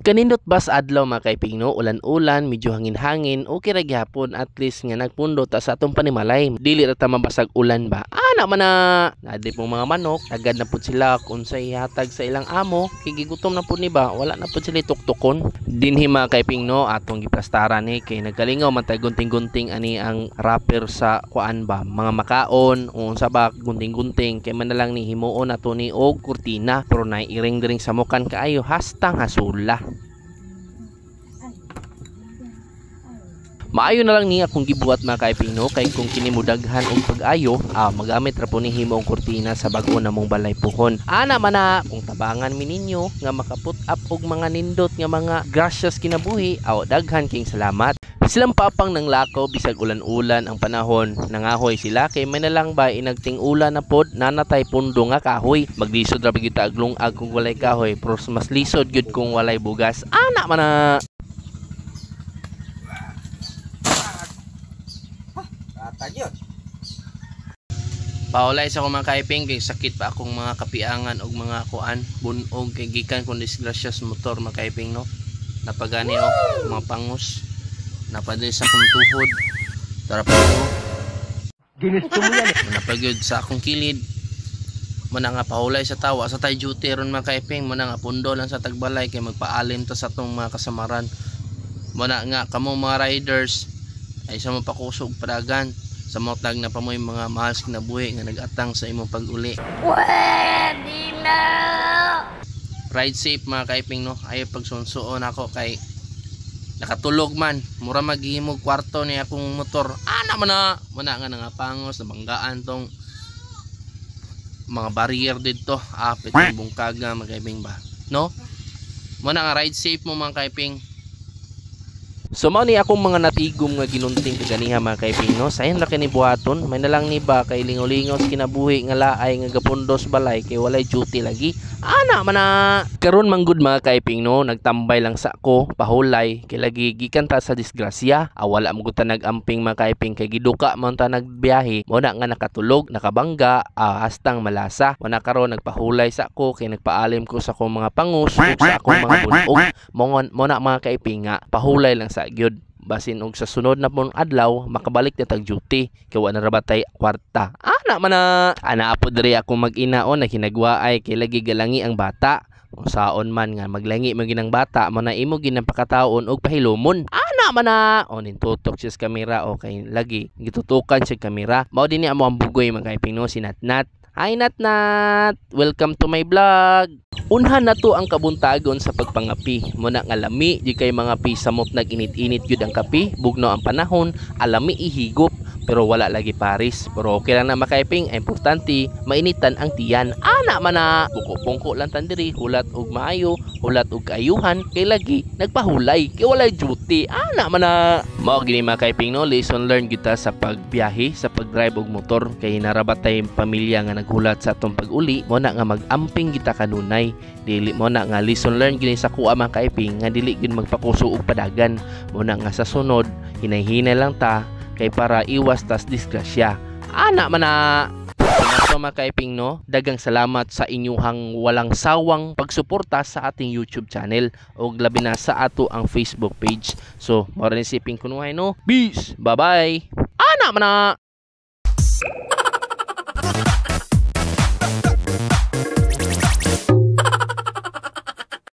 Kanindot bas adlaw mga kaiping no, ulan-ulan, medyo hangin-hangin, okay ra gyapon at least nga nagpundo ta sa atong panimalay. Dili ra ta mabasag ulan ba. Ana man na nadi pong mga manok, agad na pud sila kung sa ihatag sa ilang amo, kigigutom na pud ni ba, wala na pud sila tuktukon. Dinhi mga kaiping no, atong giplastaran ni kay nagalingaw man tay gunting-gunting ani ang wrapper sa kuan ba, mga makaon, unsa ba gunting-gunting kay man na lang ni himuon ato ni og kurtina, pero naiiring diring sa mukan kaayo hastang hasula. Maayo na lang niya kung gibuhat mga kaiping no, kay kung kini mo daghan og pag-ayo, magamit ra po ni himo ang kurtina sa bag-o na mong balay puhon. Ana man na kung tabangan mi ninyo nga makaput up og mga nindot nga mga gracias kinabuhi, daghan king salamat. Silang papang ng lakaw bisag ulan-ulan ang panahon, nangahoy sila kay may nalang ba inagting ulan na pod nanatay pundo nga kahoy. Maglisod ra gyud ta aglong ag kung walay kahoy, pero mas lisod gyud kung walay bugas. Ana man na. Paulay sa akong mga kaiping kay sakit pa akong mga kapiangan og mga kuan bunog kay gikan kun disgrasya sa motor mga kaiping no. Napagani mga pangus. Napadali sa akong tuhod. Tara pa ko. Ginusto mo yan. Napagyud sa akong kilid. Muna nga paulay sa tawa sa tay duty ron mga kaiping, muna nga pundo lang sa tagbalay kay magpaalim ta sa atong mga kasamaran. Muna nga kamo mga riders ay sa mapakusog padagan sa motag na pamoy mga mahal kinabuhi nga nagatang sa imong pag-uli. Pwede na! Ride safe mga kaiping no. Ayaw pagsunsuon ako kay nakatulog man. Mura maghihimog kwarto ni akong motor. Ana man na! Muna nga nangapangos, nabanggaan tong mga barrier dito. Apit ng bungkag nga mga kaiping ba. No? Muna nga ride safe mo mga kaiping. So mao ni akong mga natigom nga ginunting kaganiha mga kaiping no. Sayon ra kini buhaton, may nalang ni ba kay lingaw-lingaw sa kinabuhi nga laay nga gapundos balay kay walay duty lagi. Ana man na. Karon manggod mga kaiping no, nagtambay lang sa ako pahulay kay lagi gikan ta sa disgrasya. Wala mo gud ta nagamping mga kaiping kay giduka man ta nagbiyahe. Mo na nga nakatulog, nakabangga, hastang malasa. Mo na karon nagpahulay sa ako kay nagpaalim ko sa akong mga pangus ug sa akong mga bunog. Mo na mga kaiping nga pahulay lang sa gyud basin og sa sunod na pong adlaw makabalik na tag duty kay wala na rabatay kwarta. Ana man na. Ana apod diri ako mag-inaon na hinagwaay kay lagi galangi ang bata. Kung saon man nga maglangi man ginang bata mo na imo ginapakataon og pahilomon. Ana man na. Nintutok siya sa kamera kay lagi gitutukan siya kamera. Mao dinhi amo ang bugoy mga kaiping no, si Natnat. Hi Natnat! Welcome to my vlog! Unhan na to ang kabuntagon sa pagpangapi. Muna nga lami, di kay mga pisamot nag-init-init yun ang kapi. Bugno ang panahon, alami ihigop. Pero wala lagi paris. Pero okay lang na makaiping. Importante, mainitan ang tiyan. Ana man na. Buko-pungko lang tandiri. Hulat og maayo. Hulat og kaayuhan. Kay lagi, nagpahulay. Kay walay duty. Ana man na. Mao gini makaiping no. Lesson learned kita sa pagbiyahe, sa pagdrive og motor. Kay narabatay pamilya nga naghulat sa atong pag-uli. Muna nga mag-amping kita kanunay. Dili mo na nga lesson learned gini sa kuha mga kaiping nga dili gyud magpakuso og padagan. Muna nga sa sunod, hinay-hinay lang ta kay para iwas tas disgrasya. Ana man na. So mga kaiping no, dagang salamat sa inyuhang walang sawang pagsuporta sa ating YouTube channel o labi na sa ato ang Facebook page. So, mao rin siping kunuhay no. Peace. Bye-bye. Ana man na.